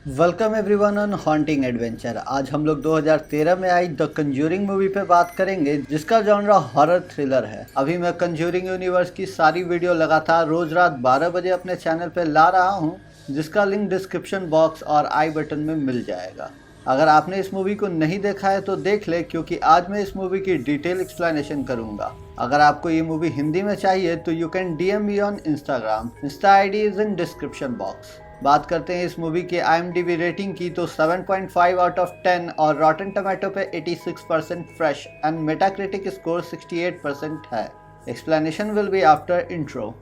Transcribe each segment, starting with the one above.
Welcome everyone on haunting adventure. आज हम लोग 2013 में आई द कंज्यूरिंग मूवी पे बात करेंगे, जिसका जॉनरा हॉरर थ्रिलर है। अभी मैं कंज्यूरिंग यूनिवर्स की सारी वीडियो लगातार रोज रात 12 बजे अपने चैनल पे ला रहा हूँ, जिसका लिंक डिस्क्रिप्शन बॉक्स और आई बटन में मिल जाएगा। अगर आपने इस मूवी को नहीं देखा है तो देख ले, क्योंकि आज मैं इस मूवी की डिटेल एक्सप्लेनेशन करूंगा। अगर आपको ये मूवी हिंदी में चाहिए तो you can DM me on Instagram. Insta ID is in description box. बात करते हैं इस मूवी की IMDb रेटिंग की, तो 7.5 आउट ऑफ 10 और रॉटन टोमेटो पे 86% फ्रेश एंड मेटाक्रिटिक स्कोर 68% है। Explanation will be after intro.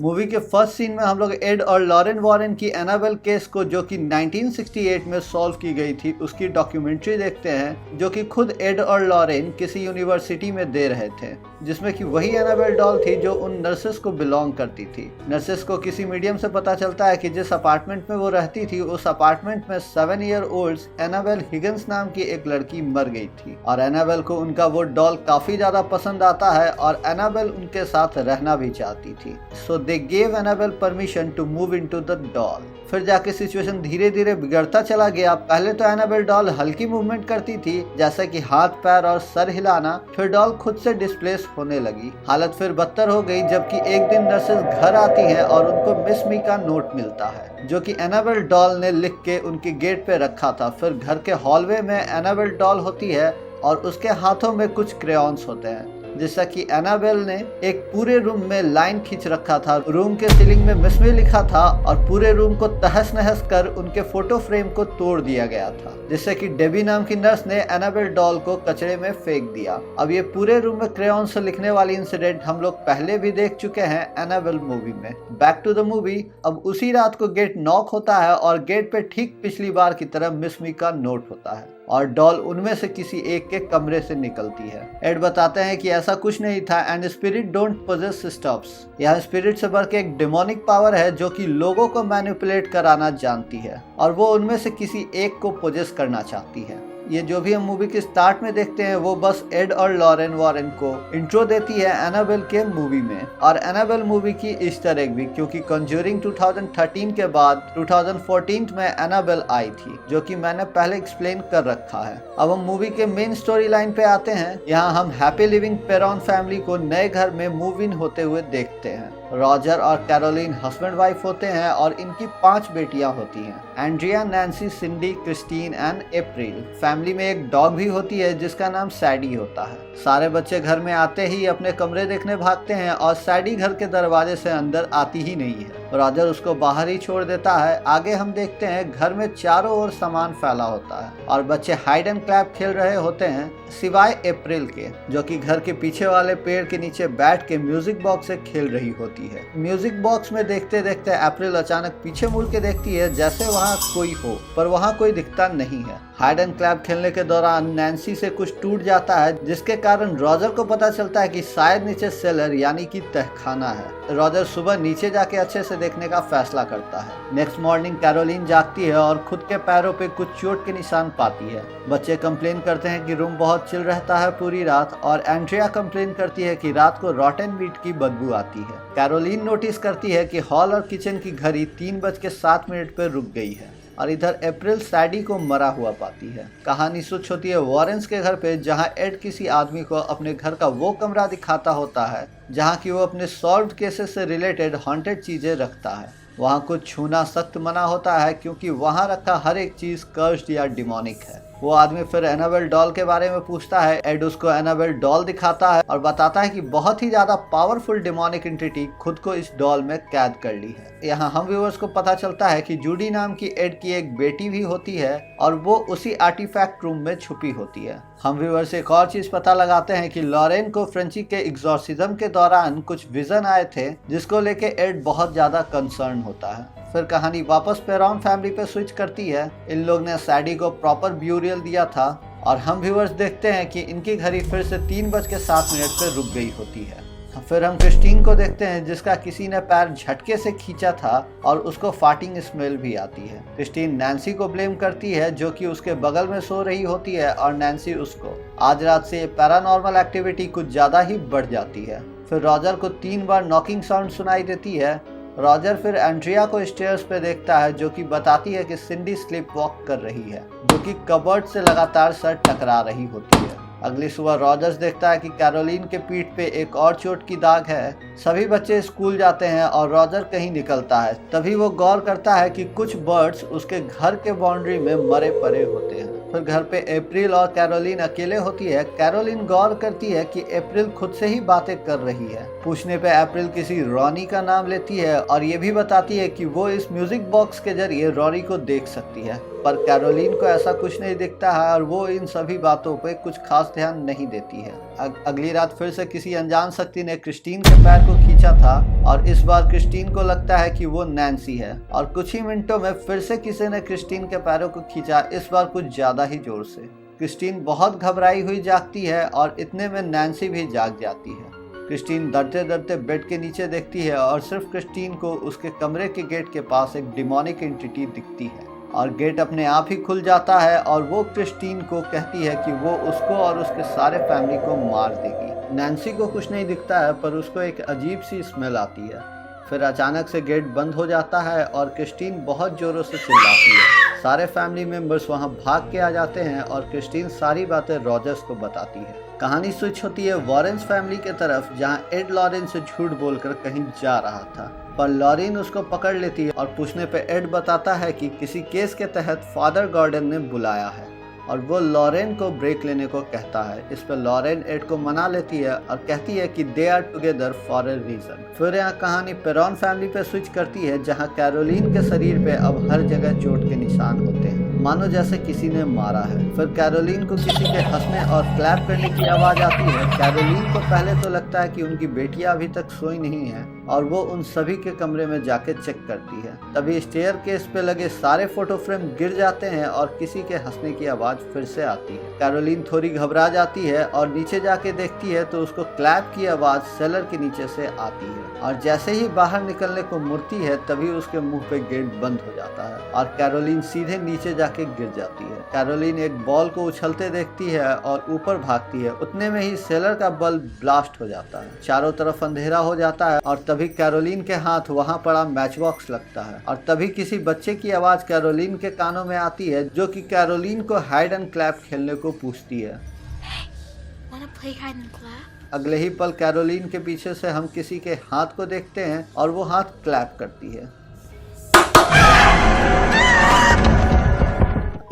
Movie के फर्स्ट सीन में हम लोग एड और लॉरेन वॉरेन की एनाबेल केस को, जो कि 1968 में सॉल्व की गई थी, उसकी डॉक्यूमेंट्री देखते हैं, जो कि खुद एड और लॉरेन किसी यूनिवर्सिटी में दे रहे थे, जिसमें कि वही एनाबेल डॉल थी जो उन नर्सेस को बिलोंग करती थी। नर्सेस को किसी मीडियम से पता चलता है कि जिस अपार्टमेंट में वो रहती थी, उस अपार्टमेंट में 7 ईयर ओल्ड एनाबेल हिगन्स नाम की एक लड़की मर गई थी, और एनाबेल को उनका वो डॉल काफी ज्यादा पसंद आता है और एनाबेल उनके साथ रहना भी चाहती थी। So they gave Annabelle permission to move into the doll. फिर जाके सिचुएशन धीरे धीरे बिगड़ता चला गया। पहले तो एनाबेल डॉल हल्की मूवमेंट करती थी, जैसे कि हाथ पैर और सर हिलाना। फिर डॉल खुद से डिस्प्लेस होने लगी। हालत फिर बदतर हो गई जबकि एक दिन नर्सेस घर आती हैं और उनको मिस मी का नोट मिलता है, जो कि एनाबेल डॉल ने लिख के उनके गेट पे रखा था। फिर घर के हॉलवे में एनाबेल डॉल होती है और उसके हाथों में कुछ क्रेयॉन्स होते हैं, जैसा कि एनाबेल ने एक पूरे रूम में लाइन खींच रखा था। रूम के सीलिंग में मिस मी लिखा था और पूरे रूम को तहस नहस कर उनके फोटो फ्रेम को तोड़ दिया गया था, जिससे कि डेबी नाम की नर्स ने एनाबेल डॉल को कचरे में फेंक दिया। अब ये पूरे रूम में क्रेयॉन से लिखने वाली इंसिडेंट हम लोग पहले भी देख चुके हैं एनाबेल मूवी में। Back to the movie. अब उसी रात को गेट नॉक होता है और गेट पे ठीक पिछली बार की तरह मिस मी का नोट होता है और डॉल उनमें से किसी एक के कमरे से निकलती है। एड बताते हैं कि ऐसा कुछ नहीं था and spirit don't possess stops. यह स्पिरिट से बढ़ के एक डेमोनिक पावर है जो कि लोगों को मैनिपुलेट कराना जानती है और वो उनमें से किसी एक को पोजेस करना चाहती है। ये जो भी हम मूवी के स्टार्ट में देखते हैं वो बस एड और लॉरेन वॉरेन को इंट्रो देती है एनाबेल के मूवी में, और एनाबेल मूवी की ईस्टर एग भी, क्योंकि कंज्यूरिंग 2013 के बाद 2014 में एनाबेल आई थी, जो कि मैंने पहले एक्सप्लेन कर रखा है। अब हम मूवी के मेन स्टोरी लाइन पे आते हैं। यहाँ हम हैप्पी लिविंग पेरॉन फैमिली को नए घर में मूव इन होते हुए देखते हैं। रॉजर और कैरोलिन हस्बैंड वाइफ होते हैं और इनकी 5 बेटियां होती हैं, Andrea, Nancy, Cindy, Christine and April. Family में एक डॉग भी होती है जिसका नाम सैडी होता है। सारे बच्चे घर में आते ही अपने कमरे देखने भागते हैं और सैडी घर के दरवाजे से अंदर आती ही नहीं है। रॉजर उसको बाहर ही छोड़ देता है। आगे हम देखते हैं घर में चारों ओर सामान फैला होता है और बच्चे हाइड एंड क्लैप खेल रहे होते हैं, सिवाय अप्रैल के, जो कि घर के पीछे वाले पेड़ के नीचे बैठ के म्यूजिक बॉक्स से खेल रही होती है। म्यूजिक बॉक्स में देखते देखते अप्रैल अचानक पीछे मुड़ के देखती है जैसे वहाँ कोई हो, पर वहाँ कोई दिखता नहीं है। हाइड एंड क्लैप खेलने के दौरान नैन्सी से कुछ टूट जाता है, जिसके कारण रॉजर को पता चलता है कि शायद नीचे सेलर यानी कि तहखाना है। रॉजर सुबह नीचे जाके अच्छे से देखने का फैसला करता है। नेक्स्ट मॉर्निंग कैरोलिन जागती है और खुद के पैरों पे कुछ चोट के निशान पाती है। बच्चे कंप्लेन करते हैं कि रूम बहुत चिल रहता है पूरी रात, और एंड्रिया कंप्लेन करती है कि रात को रॉटन मीट की बदबू आती है। कैरोलिन नोटिस करती है कि हॉल और किचन की घड़ी 3:07 पर रुक गई है, और इधर अप्रैल सैडी को मरा हुआ पाती है। कहानी स्विच होती है वॉरेंस के घर पे, जहां एड किसी आदमी को अपने घर का वो कमरा दिखाता होता है जहां कि वो अपने सॉल्व्ड केसेस से रिलेटेड हॉन्टेड चीजें रखता है। वहां कुछ छूना सख्त मना होता है, क्योंकि वहां रखा हर एक चीज कर्स्ड या डिमोनिक है। वो आदमी फिर एनाबेल डॉल के बारे में पूछता है। एड उसको एनाबेल डॉल दिखाता है और बताता है कि बहुत ही ज्यादा पावरफुल डिमोनिक एंटिटी खुद को इस डॉल में कैद कर ली है। यहाँ हम व्यूअर्स को पता चलता है कि जूडी नाम की एड की एक बेटी भी होती है और वो उसी आर्टिफैक्ट रूम में छुपी होती है। हम व्यूअर्स एक और चीज पता लगाते हैं कि लॉरेन को फ्रेंची के एग्जॉर्सिज्म के दौरान कुछ विजन आए थे, जिसको लेके एड बहुत ज्यादा कंसर्न होता है। फिर कहानी वापस पेरॉन फैमिली पे स्विच करती है। इन लोग ने सैडी को प्रॉपर ब्यूरियल दिया था और हम व्यूअर्स देखते हैं कि इनकी घड़ी फिर से 3:07 पे रुक गई होती है। फिर हम क्रिस्टीन को देखते हैं जिसका किसी ने पैर झटके से खींचा था और उसको फाटिंग स्मेल भी आती है। क्रिस्टीन नैन्सी को ब्लेम करती है जो कि उसके बगल में सो रही होती है और नैन्सी उसको। आज रात से पैरानॉर्मल एक्टिविटी कुछ ज्यादा ही बढ़ जाती है। फिर रॉजर को 3 बार नॉकिंग साउंड सुनाई देती है। रॉजर फिर एंड्रिया को स्टेयर्स पे देखता है जो कि बताती है कि सिंडी स्लिप वॉक कर रही है, जो कि कबर्ड से लगातार सर टकरा रही होती है। अगली सुबह रॉजर्स देखता है कि कैरोलिन के पीठ पे एक और चोट की दाग है। सभी बच्चे स्कूल जाते हैं और रॉजर कहीं निकलता है। तभी वो गौर करता है कि कुछ बर्ड्स उसके घर के बाउंड्री में मरे पड़े होते हैं। फिर घर पे अप्रैल और कैरोलिन अकेले होती है। कैरोलिन गौर करती है कि अप्रैल खुद से ही बातें कर रही है। पूछने पे अप्रैल किसी रॉनी का नाम लेती है और ये भी बताती है कि वो इस म्यूजिक बॉक्स के जरिए रॉनी को देख सकती है, पर कैरोलिन को ऐसा कुछ नहीं दिखता है और वो इन सभी बातों पे कुछ खास ध्यान नहीं देती है। अगली रात फिर से किसी अनजान शक्ति ने क्रिस्टीन के पैर को खींचा था और इस बार क्रिस्टीन को लगता है कि वो नैन्सी है और कुछ ही मिनटों में फिर से किसी ने क्रिस्टीन के पैरों को खींचा, इस बार कुछ ज्यादा ही जोर से। क्रिस्टीन बहुत घबराई हुई जागती है और इतने में नैन्सी भी जाग जाती है। क्रिस्टीन डरते डरते बेड के नीचे देखती है और सिर्फ क्रिस्टीन को उसके कमरे के गेट के पास एक डिमोनिक एंटिटी दिखती है और गेट अपने आप ही खुल जाता है और वो क्रिस्टीन को कहती है कि वो उसको और उसके सारे फैमिली को मार देगी। नैन्सी को कुछ नहीं दिखता है पर उसको एक अजीब सी स्मेल आती है। फिर अचानक से गेट बंद हो जाता है और क्रिस्टीन बहुत जोरों से चिल्लाती है। सारे फैमिली मेंबर्स वहां भाग के आ जाते हैं और क्रिस्टीन सारी बातें रॉजर्स को बताती है। कहानी स्विच होती है वॉरेंस फैमिली के तरफ, जहां एड लॉरेन से झूठ बोलकर कहीं जा रहा था, पर लॉरेन उसको पकड़ लेती है और पूछने पे एड बताता है कि किसी केस के तहत फादर गॉर्डन ने बुलाया है और वो लॉरेन को ब्रेक लेने को कहता है। इस पर लॉरेन एड को मना लेती है और कहती है कि they are together for a reason. फिर यहाँ कहानी पेरॉन फैमिली पे स्विच करती है, जहाँ कैरोलिन के शरीर पे अब हर जगह चोट के निशान होते हैं, मानो जैसे किसी ने मारा है। फिर कैरोलिन को किसी के हंसने और क्लैप करने की आवाज आती है। कैरोलिन को पहले तो लगता है कि उनकी बेटियां अभी तक सोई नहीं है और वो उन सभी के कमरे में जाके चेक करती है। तभी स्टेयर केस पे लगे सारे फोटो फ्रेम गिर जाते हैं और किसी के हंसने की आवाज फिर से आती है। कैरोलिन थोड़ी घबरा जाती है और नीचे जाके देखती है तो उसको क्लैप की आवाज सेलर के नीचे से आती है और जैसे ही बाहर निकलने को मुड़ती है तभी उसके मुंह पे गेट बंद हो जाता है और कैरोलिन सीधे नीचे जाके गिर जाती है। कैरोलिन एक बॉल को उछलते देखती है और ऊपर भागती है। उतने में ही सेलर का बल्ब ब्लास्ट हो जाता है। चारों तरफ अंधेरा हो जाता है और तभी कैरोलिन के हाथ वहां पड़ा मैच बॉक्स लगता है और तभी किसी बच्चे की आवाज कैरोलिन के कानों में आती है जो कि कैरोलिन को हाइड एंड क्लैप खेलने को पूछती है। अगले ही पल कैरोलिन के पीछे से हम किसी के हाथ को देखते हैं और वो हाथ क्लैप करती है।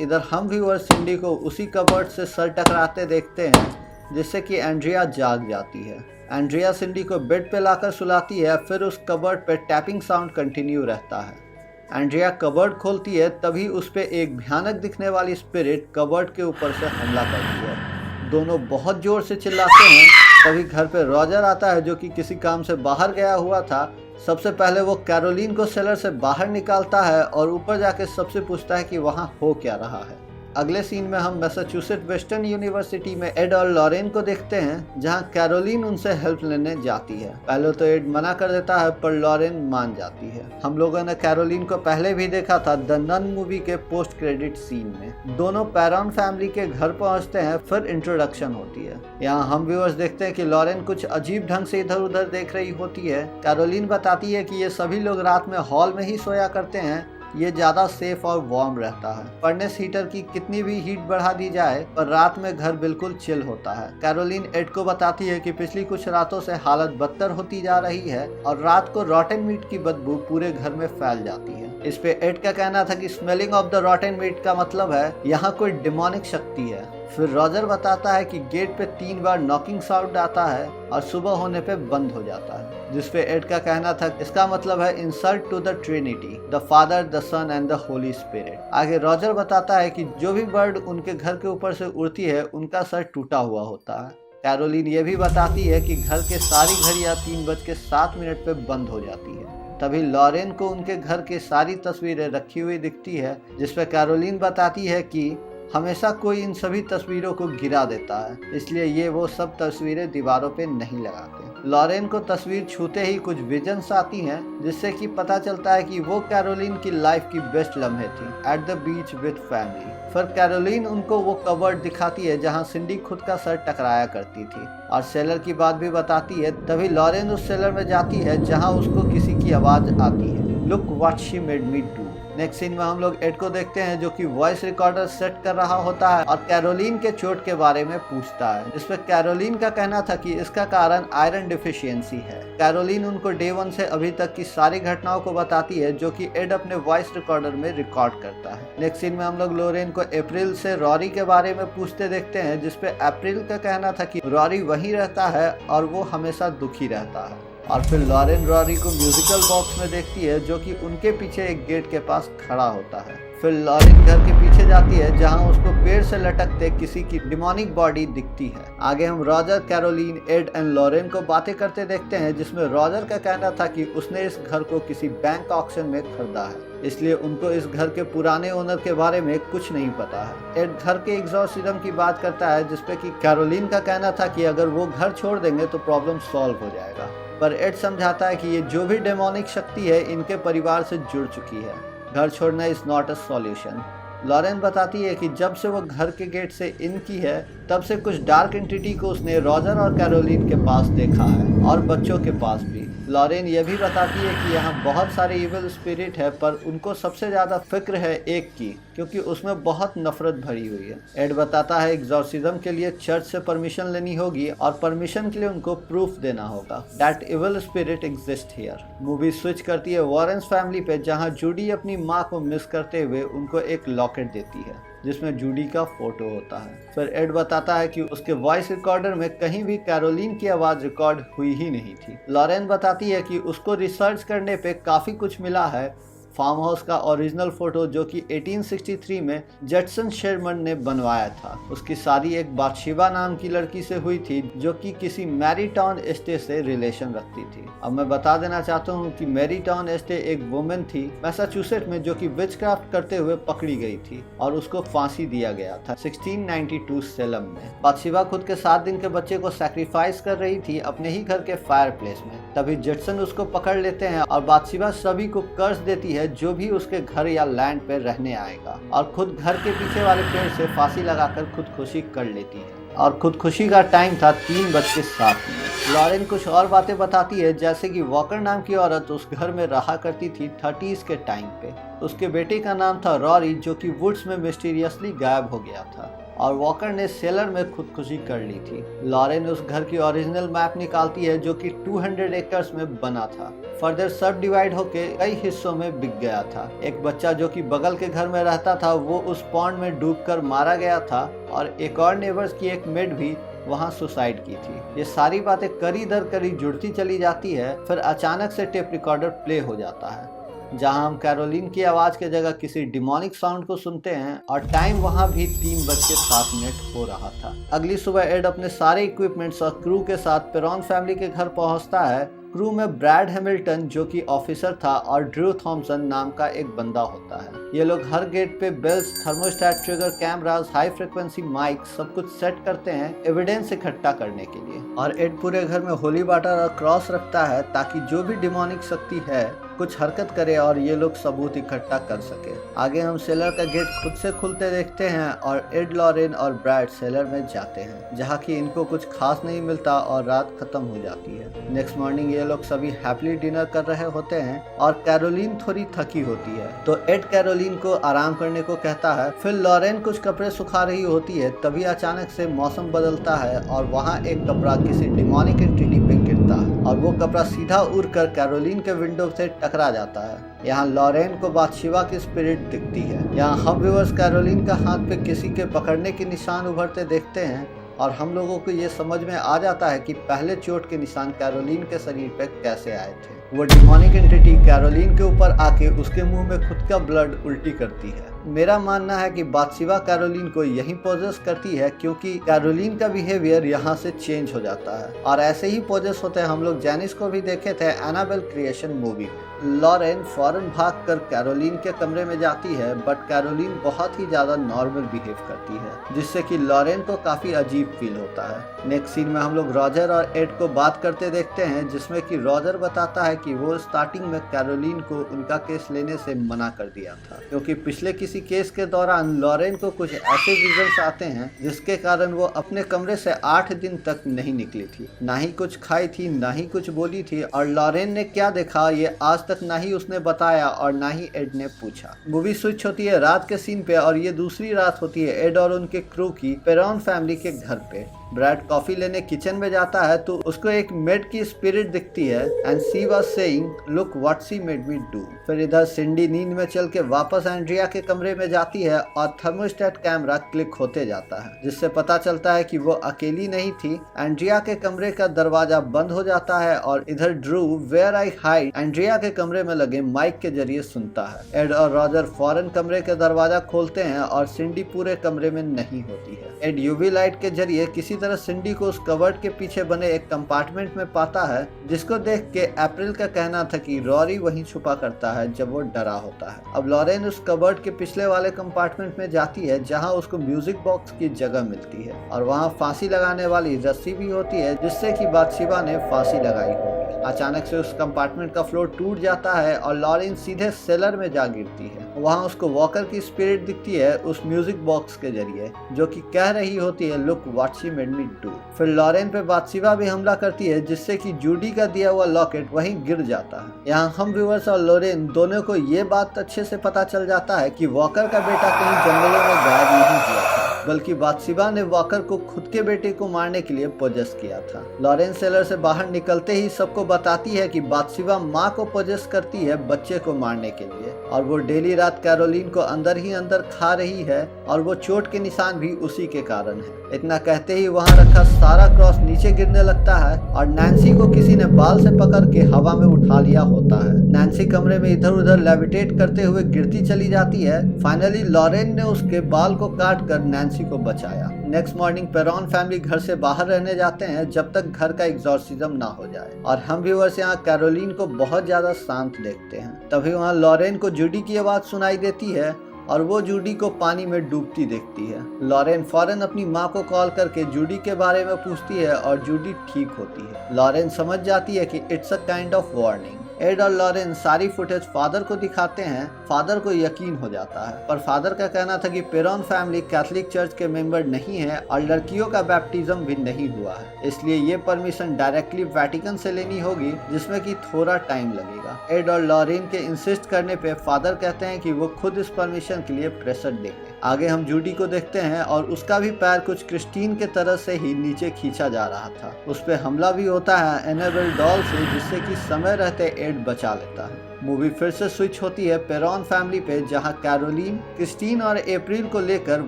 इधर हम व्यूअर सिंडी को उसी कबर्ड से सर टकराते देखते हैं जिससे कि एंड्रिया जाग जाती है। एंड्रिया सिंडी को बेड पे लाकर सुलाती है। फिर उस कबर्ड पे टैपिंग साउंड कंटिन्यू रहता है। एंड्रिया कबर्ड खोलती है, तभी उस पे एक भयानक दिखने वाली स्पिरिट कबर्ड के ऊपर से हमला करती है। दोनों बहुत जोर से चिल्लाते हैं। तभी घर पे रॉजर आता है जो कि किसी काम से बाहर गया हुआ था। सबसे पहले वो कैरोलिन को सेलर से बाहर निकालता है और ऊपर जाके सबसे पूछता है कि वहाँ हो क्या रहा है। अगले सीन में हम मैसाचुसेट्स वेस्टर्न यूनिवर्सिटी में एड और लॉरेन को देखते हैं, जहां कैरोलिन उनसे हेल्प लेने जाती है। पहले तो एड मना कर देता है पर लॉरेन मान जाती है। हम लोगों ने कैरोलिन को पहले भी देखा था द नन मूवी के पोस्ट क्रेडिट सीन में। दोनों पैरॉन फैमिली के घर पहुंचते हैं, फिर इंट्रोडक्शन होती है। यहाँ हम व्यूअर्स देखते हैं कि लॉरेन कुछ अजीब ढंग से इधर उधर देख रही होती है। कैरोलिन बताती है कि ये सभी लोग रात में हॉल में ही सोया करते हैं, ये ज्यादा सेफ और वार्म रहता है। फर्नेस हीटर की कितनी भी हीट बढ़ा दी जाए पर रात में घर बिल्कुल चिल होता है। कैरोलिन एड को बताती है कि पिछली कुछ रातों से हालत बदतर होती जा रही है और रात को रॉटन मीट की बदबू पूरे घर में फैल जाती है। इस पे एड का कहना था कि smelling of the rotten meat का मतलब है यहाँ कोई डिमोनिक शक्ति है। फिर रॉजर बताता है कि गेट पे 3 बार नॉकिंग साउंड आता है और सुबह होने पे बंद हो जाता है, जिस पे एड का कहना था इसका मतलब है insult to the Trinity, the Father, the Son and the Holy Spirit. आगे रॉजर बताता है कि जो भी बर्ड उनके घर के ऊपर से उड़ती है उनका सर टूटा हुआ होता है। कैरोलिन ये भी बताती है कि घर के सारी घड़ियां 3:07 पे बंद हो जाती है। तभी लॉरेन को उनके घर की सारी तस्वीरें रखी हुई दिखती है, जिसपे कैरोलिन बताती है कि हमेशा कोई इन सभी तस्वीरों को गिरा देता है, इसलिए ये वो सब तस्वीरें दीवारों पे नहीं लगाते। लॉरेन को तस्वीर छूते ही कुछ विजन्स आती हैं, जिससे कि पता चलता है कि वो कैरोलिन की लाइफ की बेस्ट लम्हे थी, at the beach with family. फिर कैरोलिन उनको वो कवर्ड दिखाती है जहाँ सिंडी खुद का सर टकराया करती थी और सेलर की बात भी बताती है। तभी लॉरेन उस सेलर में जाती है जहाँ उसको किसी की आवाज़ आती है, look what she made me do. Next scene में हम लोग एड को देखते हैं जो कि वॉइस रिकॉर्डर सेट कर रहा होता है और कैरोलिन के चोट के बारे में पूछता है, जिसपे कैरोलिन का कहना था कि इसका कारण आयरन डिफिशियंसी है। कैरोलिन उनको डे 1 से अभी तक की सारी घटनाओं को बताती है जो कि एड अपने वॉइस रिकॉर्डर में रिकॉर्ड करता है। नेक्स्ट सीन में हम लोग लॉरेन को अप्रैल से रॉरी के बारे में पूछते देखते हैं, जिसपे अप्रैल का कहना था कि रॉरी वहीं रहता है और वो हमेशा दुखी रहता है। और फिर लॉरेन रॉरी को म्यूजिकल बॉक्स में देखती है जो कि उनके पीछे एक गेट के पास खड़ा होता है। फिर लॉरेन घर के पीछे जाती है जहां उसको पेड़ से लटकते किसी की डिमोनिक बॉडी दिखती है। आगे हम Roger, Caroline, Ed and Lorraine को बातें करते देखते हैं, जिसमें रॉजर का कहना था कि उसने इस घर को किसी बैंक ऑक्शन में खरीदा है, इसलिए उनको इस घर के पुराने ओनर के बारे में कुछ नहीं पता है। एड घर के एग्जॉर्सिज्म की बात करता है, जिसपे कि कैरोलिन का कहना था कि अगर वो घर छोड़ देंगे तो प्रॉब्लम सॉल्व हो जाएगा। पर एड समझाता है कि ये जो भी डेमोनिक शक्ति है इनके परिवार से जुड़ चुकी है, घर छोड़ना is not a solution. Lorraine बताती है कि जब से वो घर के गेट से इन की है तब से कुछ डार्क एंटिटी को उसने रॉजर और कैरोलिन के पास देखा है और बच्चों के पास भी। लॉरेन यह भी बताती है कि यहाँ बहुत सारे इविल स्पिरिट है, पर उनको सबसे ज़्यादा फिक्र है एक की, क्योंकि उसमें बहुत नफरत भरी हुई है। एड बताता है एग्जॉर्सिज्म के लिए चर्च से परमिशन लेनी होगी और परमिशन के लिए उनको प्रूफ देना होगा that evil spirit exist here. Movie switch करती है वॉरेन्स फैमिली पे, जहाँ जूडी अपनी माँ को मिस करते हुए उनको एक लॉकेट देती है जिसमें जूडी का फोटो होता है। फिर एड बताता है कि उसके वॉइस रिकॉर्डर में कहीं भी कैरोलिन की आवाज़ रिकॉर्ड हुई ही नहीं थी। लॉरेन बताती है कि उसको रिसर्च करने पे काफ़ी कुछ मिला है। फार्म हाउस का ओरिजिनल फोटो जो कि 1863 में जटसन शेरमन ने बनवाया था, उसकी शादी एक बाथशेबा नाम की लड़की से हुई थी जो कि किसी मैरीटाउन एस्टे से रिलेशन रखती थी। अब मैं बता देना चाहता हूँ कि मैरीटाउन एस्टे एक वुमेन थी मैसाचुसेट में जो कि विचक्राफ्ट करते हुए पकड़ी गई थी और उसको फांसी दिया गया था 1692 सेलम में। बाथशेबा खुद के 7 दिन के बच्चे को सैक्रिफाइस कर रही थी अपने ही घर के फायर प्लेस में। तभी जटसन उसको पकड़ लेते हैं और बाथशेबा सभी को कर्ज देती है जो भी उसके घर या लैंड पे रहने आएगा, और खुद घर के पीछे वाले पेड़ से फांसी लगाकर खुदकुशी कर लेती है। और खुदकुशी का टाइम था 3:07। लॉरेन कुछ और बातें बताती है, जैसे कि वॉकर नाम की औरत उस घर में रहा करती थी 30s के टाइम पे। उसके बेटे का नाम था रॉरी जो कि वुड्स में मिस्टीरियसली गायब हो गया था और वॉकर ने सेलर में खुदकुशी कर ली थी। लॉरेन उस घर की ओरिजिनल मैप निकालती है जो कि 200 एकर्स में बना था, फर्दर सब डिवाइड होके कई हिस्सों में बिक गया था। एक बच्चा जो कि बगल के घर में रहता था वो उस पॉन्ड में डूबकर मारा गया था और एक और नेबर्स की एक मेड भी वहाँ सुसाइड की थी। ये सारी बातें कड़ी दर कड़ी जुड़ती चली जाती है। फिर अचानक से टेप रिकॉर्डर प्ले हो जाता है जहां हम कैरोलिन की आवाज के जगह किसी डिमोनिक साउंड को सुनते हैं और टाइम वहां भी 3:07 हो रहा था। अगली सुबह एड अपने सारे इक्विपमेंट्स और क्रू के साथ पेरॉन फैमिली के घर पहुंचता है। क्रू में ब्रैड हैमिल्टन जो कि ऑफिसर था और ड्रू थॉमसन नाम का एक बंदा होता है। ये लोग हर गेट पे bells, thermostat, trigger, cameras, high frequency mic सब कुछ सेट करते हैं एविडेंस इकट्ठा करने के लिए। और एड पूरे घर में होली वाटर और क्रॉस रखता है ताकि जो भी डिमोनिक शक्ति है कुछ हरकत करे और ये लोग सबूत इकट्ठा कर सके। आगे हम सेलर का गेट खुद से खुलते देखते हैं और एड, लॉरेन और ब्रैड सेलर में जाते हैं जहाँ की इनको कुछ खास नहीं मिलता और रात खत्म हो जाती है। नेक्स्ट मॉर्निंग ये लोग सभी हैप्पीली डिनर कर रहे होते हैं और कैरोलिन थोड़ी थकी होती है तो एड कैरोलिन को आराम करने को कहता है। फिर लॉरेन कुछ कपड़े सुखा रही होती है, तभी अचानक से मौसम बदलता है और वहाँ एक कपड़ा किसी डिमोनिक एंटिटी पे गिरता है और वो कपड़ा सीधा उड़कर कैरोलिन के विंडो से टकरा जाता है। यहाँ लॉरेन को बाथशेबा की स्पिरिट दिखती है। यहाँ हम व्यूअर्स कैरोलिन का हाथ पे किसी के पकड़ने के निशान उभरते देखते हैं और हम लोगों को ये समझ में आ जाता है कि पहले चोट के निशान कैरोलिन के शरीर पे कैसे आए थे। वो डिमोनिक एंटिटी कैरोलिन के ऊपर आके उसके मुंह में खुद का ब्लड उल्टी करती है। मेरा मानना है कि बाथशेबा कैरोलिन को यही पोजेस करती है, क्योंकि कैरोलिन का बिहेवियर यहाँ से चेंज हो जाता है। और ऐसे ही पोजेस होते हैं हम लोग जैनिस को भी देखे थे एनाबेल क्रिएशन मूवी में। लॉरेन फौरन भागकर कैरोलिन के कमरे में जाती है, बट कैरोलिन बहुत ही ज्यादा नॉर्मल बिहेव करती है, जिससे कि लॉरेन को काफी अजीब फील होता है। नेक्स्ट सीन में हम लोग रॉजर और एड को बात करते देखते हैं, जिसमें कि रॉजर बताता है कि वो स्टार्टिंग में कैरोलिन को उनका केस लेने से मना कर दिया था, क्योंकि पिछले किसी केस के दौरान लॉरेन को कुछ ऐसे विजन्स आते हैं जिसके कारण वो अपने कमरे से 8 दिन तक नहीं निकली थी, ना ही कुछ खाई थी, ना ही कुछ बोली थी। और लॉरेन ने क्या देखा ये आज तक ना ही उसने बताया और ना ही एड ने पूछा। मूवी स्विच होती है रात के सीन पे, और ये दूसरी रात होती है एड और उनके क्रू की पेरॉन फैमिली के घर पे। ब्रैड कॉफी लेने किचन में जाता है तो उसको एक मेड की स्पिरिट दिखती है and she was saying look what she made me do. फिर इधर सिंडी नींद में चल के वापस एंड्रिया के कमरे में जाती है और थर्मोस्टेट कैमरा क्लिक होते जाता है, जिससे पता चलता है कि वो अकेली नहीं थी। एंड्रिया के कमरे का दरवाजा बंद हो जाता है और इधर Drew where I hide Andrea के कमरे में लगे माइक के जरिए सुनता है। एड और रॉजर फौरन कमरे के दरवाजा खोलते हैं और सिंडी पूरे कमरे में नहीं होती है। एड यूवी लाइट के जरिए किसी तरह सिंडी को उस कबर्ड के पीछे बने एक कंपार्टमेंट में पाता है, जिसको देख के अप्रैल का कहना था कि रॉरी वहीं छुपा करता है जब वो डरा होता है। अब लॉरेन उस कबर्ड के पिछले वाले कंपार्टमेंट में जाती है, जहां उसको म्यूजिक बॉक्स की जगह मिलती है और वहां फांसी लगाने वाली रस्सी भी होती है, जिससे कि बाथशेबा ने फांसी लगाई होगी। अचानक से उस कंपार्टमेंट का फ्लोर टूट जाता है और लॉरेन सीधे सेलर में जा गिरती है। वहां उसको वॉकर की स्पिरिट दिखती है उस म्यूजिक बॉक्स के जरिए, जो कि कह रही होती है look what she made me do. फिर लॉरेन पे बाथशेबा भी हमला करती है, जिससे कि जूडी का दिया हुआ लॉकेट वहीं गिर जाता है। यहाँ हम व्यूअर्स और लॉरेन दोनों को ये बात अच्छे से पता चल जाता है कि वॉकर का बेटा कहीं जंगलों में गायब नहीं हुआ था, बल्कि बाथशेबा ने वॉकर को खुद के बेटे को मारने के लिए पोजेस किया था। लॉरेन सेलर से बाहर निकलते ही सबको बताती है कि बाथशेबा माँ को पोजेस करती है बच्चे को मारने के लिए, और वो डेली रात कैरोलिन को अंदर ही अंदर खा रही है, और वो चोट के निशान भी उसी के कारण है। इतना कहते ही वहां रखा सारा क्रॉस नीचे गिरने लगता है और नैन्सी को किसी ने बाल से पकड़ के हवा में उठा लिया होता है। नैन्सी कमरे में इधर उधर लेविटेट करते हुए गिरती चली जाती है। फाइनली लॉरेन ने उसके बाल को काट कर नैन्सी को बचाया। नेक्स्ट मॉर्निंग पेरॉन फैमिली घर से बाहर रहने जाते हैं जब तक घर का एग्जॉर्सिज्म ना हो जाए, और हम व्यूअर्स यहाँ कैरोलिन को बहुत ज्यादा शांत देखते हैं। तभी वहाँ लॉरेन को जूडी की आवाज सुनाई देती है और वो जूडी को पानी में डूबती देखती है। लॉरेन फौरन अपनी माँ को कॉल करके जूडी के बारे में पूछती है और जूडी ठीक होती है। लॉरेन समझ जाती है कि it's a kind of warning. Ed और लॉरेन सारी फुटेज फादर को दिखाते हैं। फादर को यकीन हो जाता है, पर फादर का कहना था कि पेरॉन फैमिली कैथोलिक चर्च के मेंबर नहीं है और लड़कियों का बैप्टिज्म भी नहीं हुआ है, इसलिए ये परमिशन डायरेक्टली वेटिकन से लेनी होगी, जिसमें कि थोड़ा टाइम लगेगा। एड और लॉरेन के इंसिस्ट करने पे फादर कहते हैं कि वो खुद इस परमिशन के लिए प्रेशर देंगे। आगे हम जूडी को देखते हैं और उसका भी पैर कुछ क्रिस्टीन के तरह से ही नीचे खींचा जा रहा था। उस पे हमला भी होता है एनाबेल डॉल से, जिससे कि समय रहते एड बचा लेता है। मूवी फिर से स्विच होती है पेरॉन फैमिली पे, जहां कैरोलिन क्रिस्टीन और अप्रैल को लेकर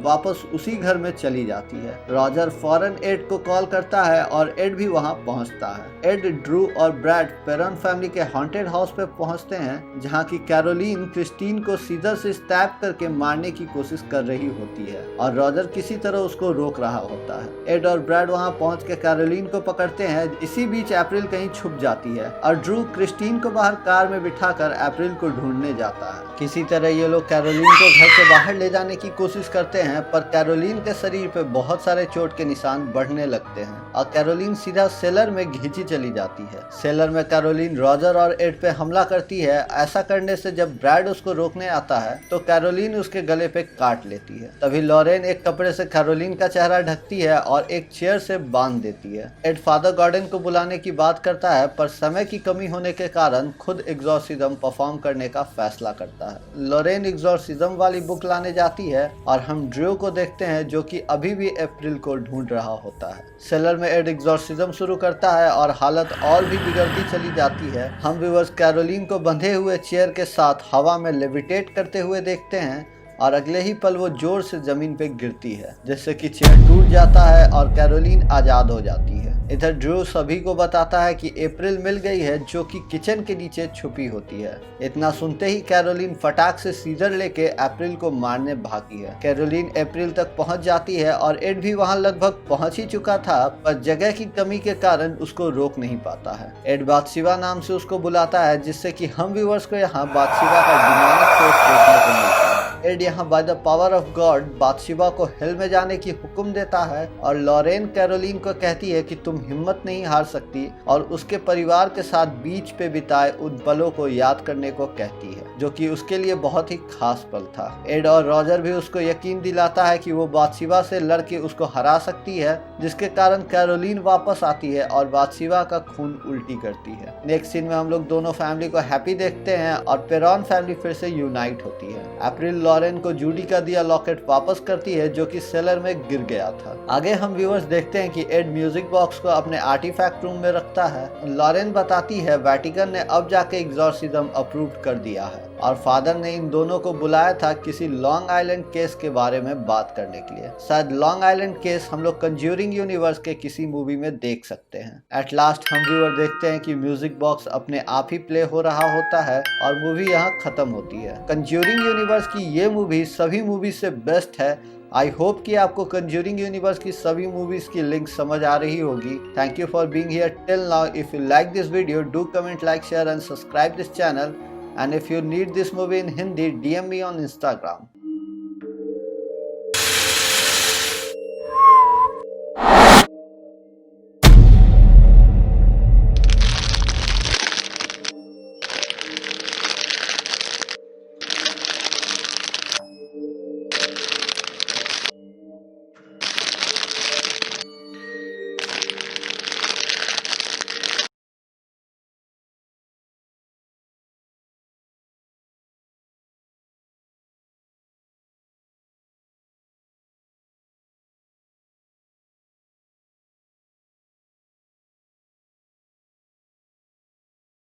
वापस उसी घर में चली जाती है। रॉजर फौरन एड को कॉल करता है और एड भी वहां पहुंचता है। एड, ड्रू और ब्रैड पेरॉन फैमिली के हॉन्टेड हाउस पे पहुंचते हैं, जहां की कैरोलिन क्रिस्टीन को सीजर से स्टैब करके मारने की कोशिश कर रही होती है और रॉजर किसी तरह उसको रोक रहा होता है। एड और ब्रैड वहां पहुंच के कैरोलिन को पकड़ते हैं। इसी बीच अप्रैल कहीं छुप जाती है और ड्रू क्रिस्टीन को बाहर कार में बिठा अप्रैल को ढूंढने जाता है। किसी तरह ये लोग कैरोलिन को घर से बाहर ले जाने की कोशिश करते हैं, पर कैरोलिन के शरीर पे बहुत सारे चोट के निशान बढ़ने लगते हैं और कैरोलिन सीधा सेलर में घिंची चली जाती है। सेलर में कैरोलिन रॉजर और एड पे हमला करती है। ऐसा करने से जब ब्रैड उसको रोकने आता है तो कैरोलिन उसके गले पे काट लेती है। तभी लॉरेन एक कपड़े से कैरोलिन का चेहरा ढकती है और एक चेयर से बांध देती है। एड फादर गॉर्डन को बुलाने की बात करता है, पर समय की कमी होने के कारण खुद एग्जॉर्सिज्म परफॉर्म करने का फैसला करता है। लॉरेन एग्जॉर्सिज्म वाली बुक लाने जाती है और हम ड्रू को देखते हैं जो कि अभी भी अप्रैल को ढूंढ रहा होता है। सेलर में एड एग्जॉर्सिज्म शुरू करता है और हालत और भी बिगड़ती चली जाती है। हम व्यूअर्स कैरोलिन को बंधे हुए चेयर के साथ हवा में लेविटेट करते हुए देखते हैं और अगले ही पल वो जोर से जमीन पे गिरती है, जिससे कि चेयर टूट जाता है और कैरोलिन आजाद हो जाती है। इधर ड्रू सभी को बताता है कि अप्रैल मिल गई है, जो कि किचन के नीचे छुपी होती है। इतना सुनते ही कैरोलिन फटाक से सीजर लेके अप्रैल को मारने भागी है। कैरोलिन अप्रैल तक पहुंच जाती है और एड भी वहां लगभग पहुंच ही चुका था, पर जगह की कमी के कारण उसको रोक नहीं पाता है। एड बाथशेबा नाम से उसको बुलाता है, जिससे कि हम व्यूअर्स को यहाँ बाथशेबा का डिमोनिक फेस देखने को मिलता है। एड यहाँ by the power of God Bathsheba को हेल में जाने की हुक्म देता है और लॉरेन कैरोलिन को कहती है कि तुम हिम्मत नहीं हार सकती, और उसके परिवार के साथ बीच पे बिताए उन पलों को याद करने को कहती है, जो कि उसके लिए बहुत ही खास पल था। एड और रॉजर भी उसको यकीन दिलाता है कि वो बाथशेबा से लड़के उसको हरा सकती है, जिसके कारण कैरोलिन वापस आती है और बाथशेबा का खून उल्टी करती है। नेक्स्ट सीन में हम लोग दोनों फैमिली को हैप्पी देखते हैं और पेरॉन फैमिली फिर से यूनाइट होती है। अप्रैल लॉरेन को जूडी का दिया लॉकेट वापस करती है, जो कि सेलर में गिर गया था। आगे हम व्यूअर्स देखते हैं कि एड म्यूजिक बॉक्स को अपने आर्टिफैक्ट रूम में रखता है। लॉरेन बताती है वेटिकन ने अब जाके एग्जॉर्सिज्म अप्रूव कर दिया है और फादर ने इन दोनों को बुलाया था किसी लॉन्ग आइलैंड केस के बारे में बात करने के लिए। शायद लॉन्ग आइलैंड केस हम लोग कंज्यूरिंग यूनिवर्स के किसी मूवी में देख सकते हैं। एट लास्ट हम व्यूअर देखते हैं कि म्यूजिक बॉक्स अपने आप ही प्ले हो रहा होता है और मूवी यहाँ खत्म होती है। कंज्यूरिंग यूनिवर्स की ये मूवी सभी मूवी से बेस्ट है। आई होप कि आपको कंज्यूरिंग यूनिवर्स की सभी मूवीज की लिंक समझ आ रही होगी। Thank you for being here till now. If you like this video, do comment, like, share and subscribe this channel. And if you need this movie in Hindi, DM me on Instagram.